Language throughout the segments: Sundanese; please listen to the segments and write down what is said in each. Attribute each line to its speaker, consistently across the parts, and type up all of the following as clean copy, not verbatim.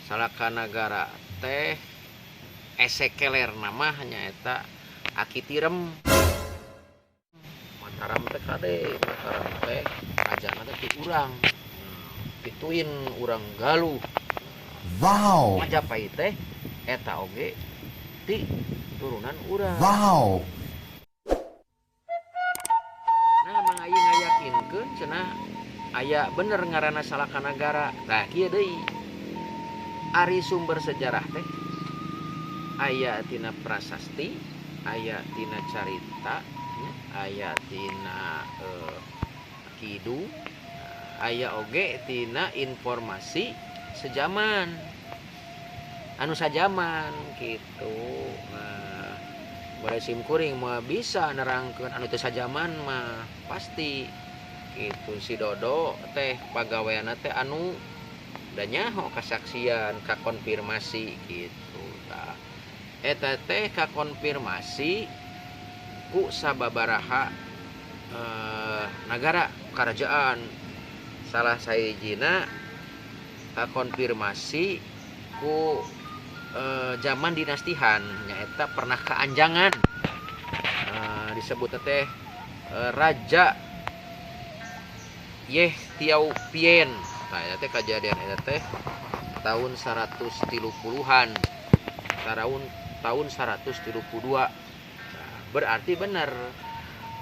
Speaker 1: salaka nagara teh esekeler namanya eta Aki Tirem. Mataram teh kade, Mataram teh rajana teh ti urang. Pituin urang Galuh.
Speaker 2: Wow.
Speaker 1: Majapahit teh eta oge ti turunan urang.
Speaker 2: Wow.
Speaker 1: Nah, mang aing ngayakinkeun cenah aya bener ngaranna salaka nagara. Tah kieu deui. Ari sumber sejarah teh aya tina prasasti, aya tina carita, aya tina kidu, aya oge tina informasi sejaman. Anu sajaman gitu. Nah, bari simkuring mah bisa nerangkeun anu teu sajaman mah pasti gitu. Si Dodo teh pagaweana teh anu da nyaho kasaksian kakonfirmasi gitu. Tah eta teh kakonfirmasi ku sababaraha nagara kerajaan. Salah sahijina kakonfirmasi ku zaman dinastihan nyaeta pernah keanjangan. Disebut teh Raja Yeh Tiau Pien. Nah, eta teh kejadian eta teh tahun 130-an. Tahun 132. Nah, berarti bener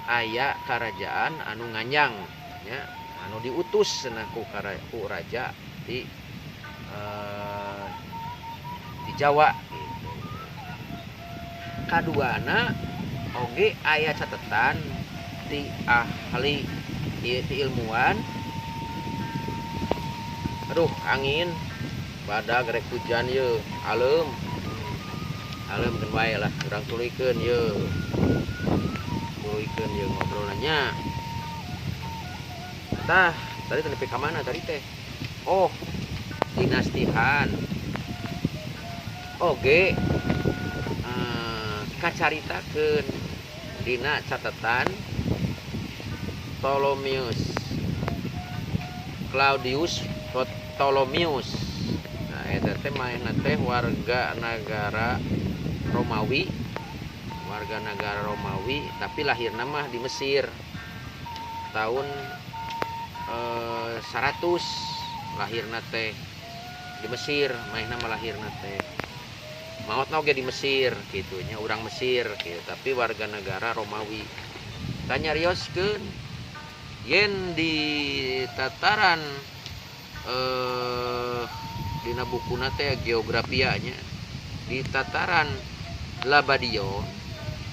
Speaker 1: aya kerajaan anu nganyang nya, anu diutus cenah ku raja di Jawa gitu. Kaduana oge aya catetan ti ahli ti ilmuwan. Aduh, angin badag rek hujan ye, alem keun wae lah urang tuluykeun ye. Tuluykeun ye ngobrolnya. Tah, tadi nepi ka mana tadi teh? Oh, dinastihan. Oge kacaritakeun dina catatan Claudius Ptolemius. Nah, eta teh maena teh warga negara Romawi, tapi lahirna mah di Mesir. Tahun 100 lahirna teh di Mesir, maena mah lahirna teh. Maotna oge di Mesir kitu nya, urang Mesir kitu, tapi warga negara Romawi. Tanya rioskeun yen di tataran dina bukuna teh geografianya di tataran Labadio.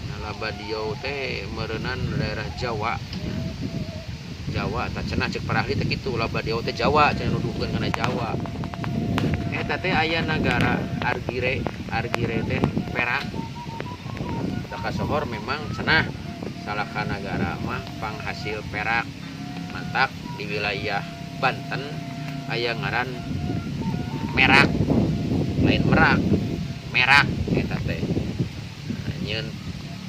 Speaker 1: Nah, Labadio teh meureunnan daerah Jawa. Jawa tah cenah ceuk parahli teh kitu, Labadio teh Jawa, cenah nuduhkeun kana Jawa. Eta teh aya nagara Argire teh perak. Da kasohor memang cenah salaka nagara mah panghasil perak. Mantak di wilayah Banten aya ngaran Merak, lain Merak, Merak eta teh.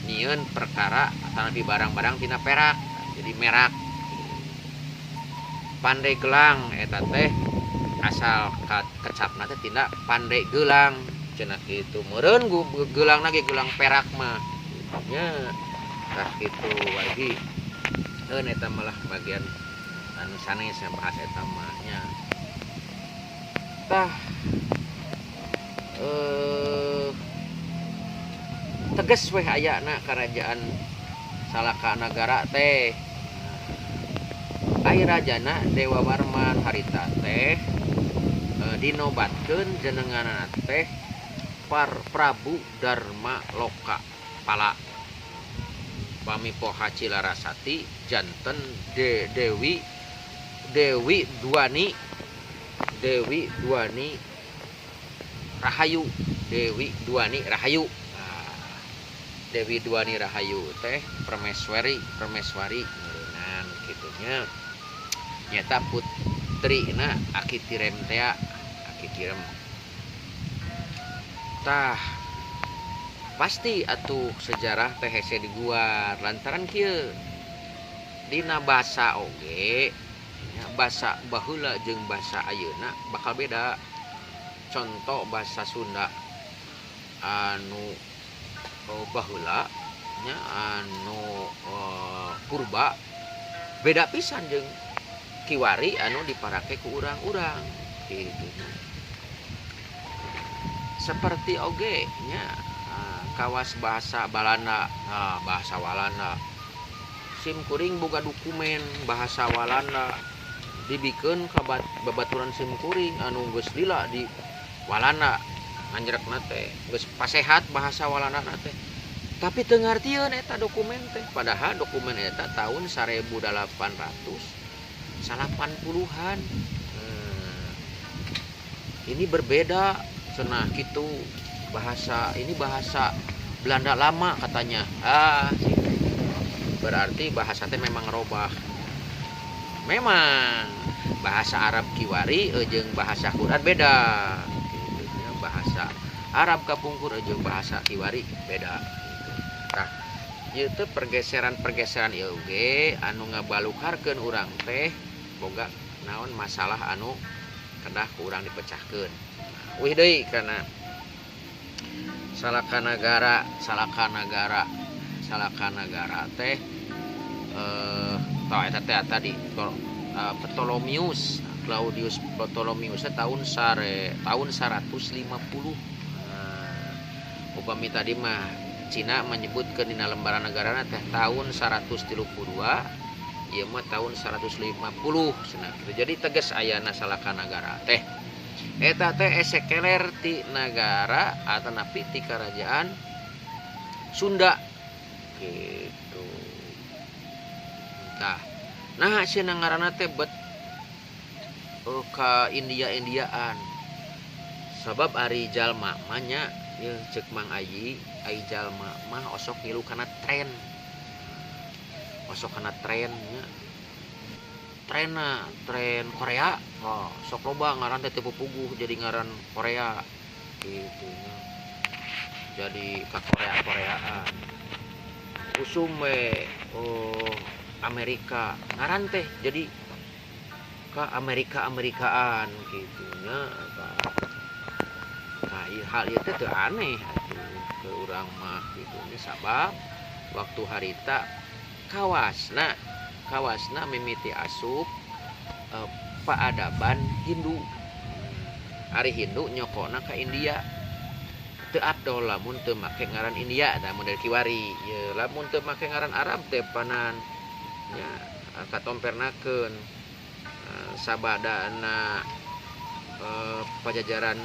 Speaker 1: Nyieun perkara tanapi barang-barang tina perak, jadi Merak. Pandeglang eta teh asal kecapna teh tina Pandegeulang cenah kitu. Meureun geulangna ge geulang perak mah. Nya tah kitu wargi. Eun eta malah bagian anu sanes yang bahas eta mah nya. Tah teges weh ayana kerajaan salaka nagara teh. Ai rajana Dewa Warman harita teh dinobatkeun jenenganna teh Prabu Darma Loka Pala. Pamipoha Cilarasati janten Dewi Duani Rahayu. Dewi Duani Rahayu. Dewi Duani Rahayu teh permeswari ngeureunnan kitu nya. Nyata putrina Aki Tirem teh, Aki Tirem. Tah pasti atuh sejarah teh hese diguar lantaran kieu dina basa oge basa baheula jeung basa ayeuna bakal beda. contoh bahasa Sunda anu baheula nya anu purba beda pisan jeung kiwari anu diparake ku urang-urang gitu. Seperti oge nya kawas bahasa Balanda, bahasa Walanda sim kuring boga dokumen bahasa Walanda dibikeun ka babaturan sim kuring anu geus lila di Walanda anjrekna teh geus pasehat bahasa Walanda teh tapi teu ngartieun eta dokumen teh padahal dokumen eta tahun 1880-an. Ini berbeda cenah gitu bahasa ini bahasa Belanda lama katanya. Berarti bahasa teh memang robah. Memang bahasa Arab kiwari jeung bahasa Quran beda. Bahasa Arab kapungkur jeung bahasa kiwari beda. Nah, ieu teh pergeseran-pergeseran ieu ge anu ngabalukarkeun urang teh boga naon masalah anu kedah ku urang dipecahkeun. Wih deui kana salaka nagara teh eta teh tadi Ptolemius Claudius Ptolemius tahun 150. Upami tadi mah Cina menyebutkeun dina lembaran negarana teh tahun 132, ieu mah tahun 150 cenah kitu. Jadi tegas ayana salaka nagara teh eta teh esekeler ti nagara atanapi ti kerajaan Sunda gitu. Nah cenah ngaranna teh bet ka India-Indiaan sabab ari jalma mah nya ye ceuk Mang Ayi ai jalma mah osok ngilu kana tren nya tren Korea sok loba ngaran teh pupuguh jadi ngaran Korea gitu nya jadi ka Koreaan usum we Amerika ngaran teh jadi ka Amerikaan gitu nya. Nah hal ieu teh teu aneh atuh ke urang mah gitu nya sabab waktu harita kawasna mimiti asup paadaban Hindu. Ari Hindu nyokona ka India teu afdol lamun teu make ngaran India da model kiwari. Ye lamun teu make ngaran Arab teh panan nya katompernakeun sabadana pajajaran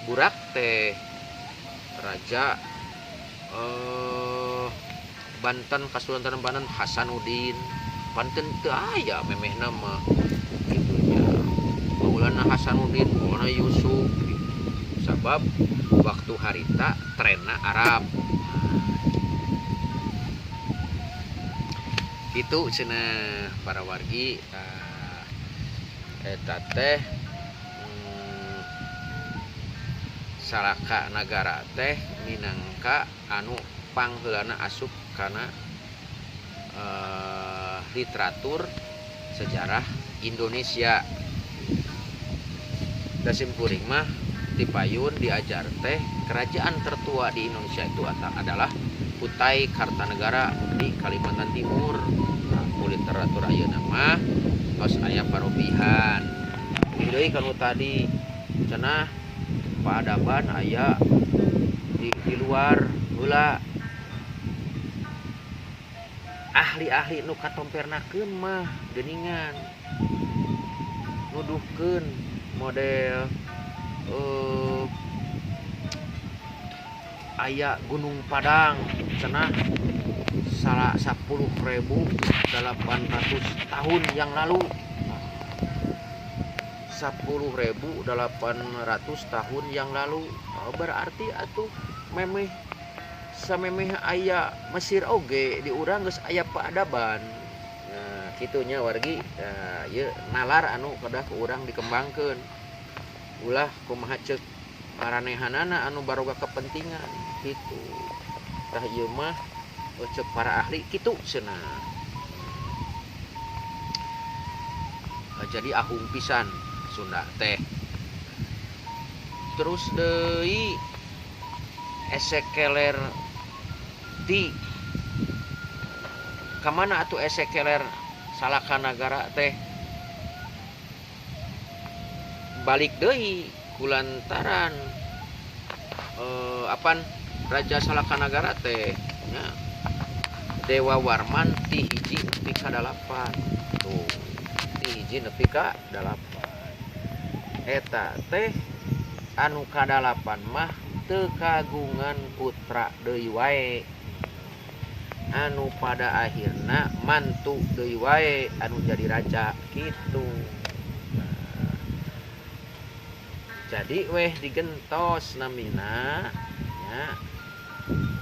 Speaker 1: burak teh raja Banten Kasultanan Banten Hasanuddin Banten teu aya memehna mah kitu nya. Maulana Hasanuddin, Maulana Yusuf gitu. Sabab waktu harita trenna Arab. Itu cenah para wargi eta teh salaka nagara teh minangka anu pangheulana asup kana literatur sejarah Indonesia. Dasim kuring mah dipayun diajar teh kerajaan tertua di Indonesia itu adalah Kutai Kartanegara di Kalimantan Timur. Nah, literatur ayeuna mah tos aya parobihan. Deui kanu tadi cenah paadaban aya di luar heula ahli-ahli nu katompernakeun mah geuningan nuduhkeun model aya Gunung Padang cenah 10.800 tahun yang lalu. 10.800 tahun yang lalu berarti atuh memeh samemeh aya Mesir oge di urang geus aya paadaban. Nah kitunya wargi ieu nalar anu kedah ku urang dikembangkeun ulah kumaha ceuk maranehanana anu baroga kepentingan gitu. Tah ieu mah ceuk para ahli kitu cenah. Jadi ahung pisan Sunda teh. terus deui esekeler ti kamana atuh esekeler salaka nagara teh balik deui kulantaran Raja Salaka Nagara teh nya Dewa Warman ti hiji nepi ka 8 tuh ti hiji nepi ka 8 eta teh anu ka 8 mah teu kagungan putra deui wae anu pada akhirna mantu deui wae anu jadi raja kitu. Jadi weh digentos namina nya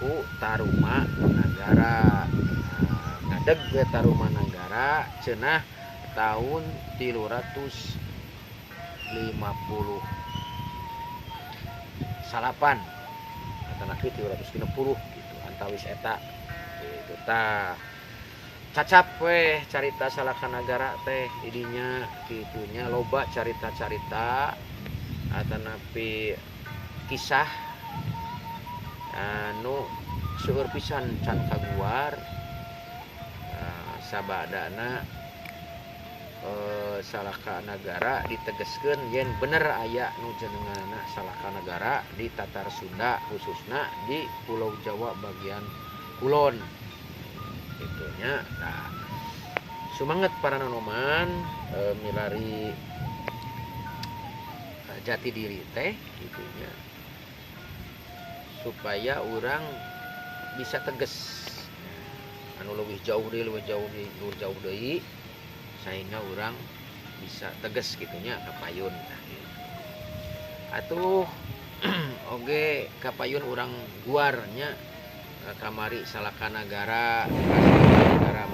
Speaker 1: ku Taruma Nagara. Ngadeg we Taruma Nagara cenah tahun 350 salapan atanapi 360 gitu antawis eta gitu tah cacap weh carita Salaka Nagara teh idinya kitunya loba carita-carita atanapi kisah anu seueur pisan can kaguar sabadana Salaka Nagara ditegeskeun yen bener aya nu jenenganna Salaka Nagara di Tatar Sunda khususna di Pulau Jawa bagian kulon itunya. Nah, sumanget para nonoman milari jati diri teh gitunya supaya orang bisa tegas anu lebih jauh deui sehingga orang bisa tegas gitunya kapayun nah, gitu. Atuh oge kapayun orang guarnya kamari Salaka Nagara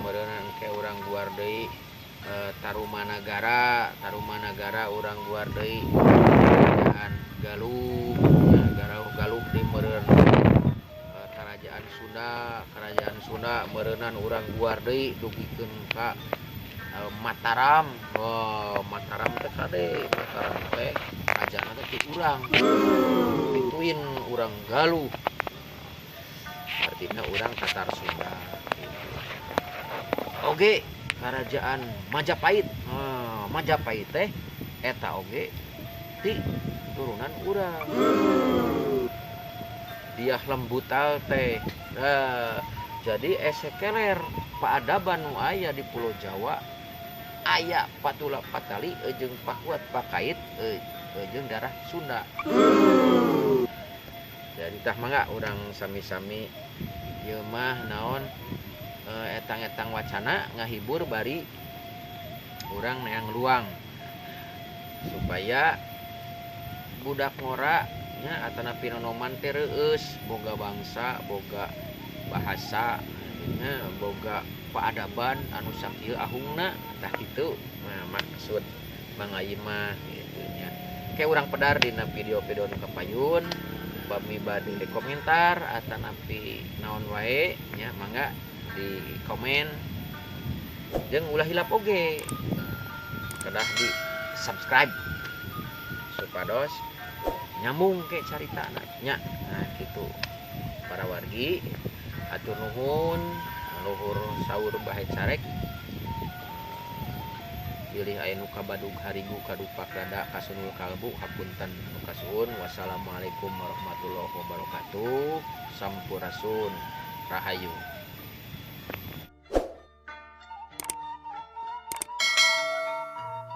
Speaker 1: meureun ke orang guar deui Taruma Nagara orang guar deui Kerajaan Galuh Galuh di meureun Kerajaan Sunda meureunan orang guar deui dugikeun ka Mataram. Mataram teh kade Mataram teh rajana teh ti urang pituin urang Galuh artinya urang Tatar Sunda oge Kerajaan Majapahit. Majapahit teh eta oge ti turunan urang. Diah Lembutal teh. Jadi esekeler paadaban nu aya di Pulau Jawa aya patula patali jeung pakuat pakait jeung darah Sunda. Jadi tah mangga urang sami-sami ieu mah naon etang-etang wacana ngahibur bari urang neang luang supaya budak ngora nya atanapi nonoman teh reueus boga bangsa boga bahasa nya boga paadaban anu sakieu ahungna tah kitu maksud mangayi mah kitu nya ke urang pedar dina video-video nu kapayun bami bade komentar atanapi naon wae nya mangga di komen jeung ulah hilap oge kedah di subscribe supados nyambung ke caritana nya. Nah kitu para wargi atur nuhun luhur saur bahe carek pilih aya nu kabadug harigu kadupak dada kasunul kalbu hapunten nu kasuhun. Wassalamualaikum warahmatullahi wabarakatuh. Sampurasun rahayu.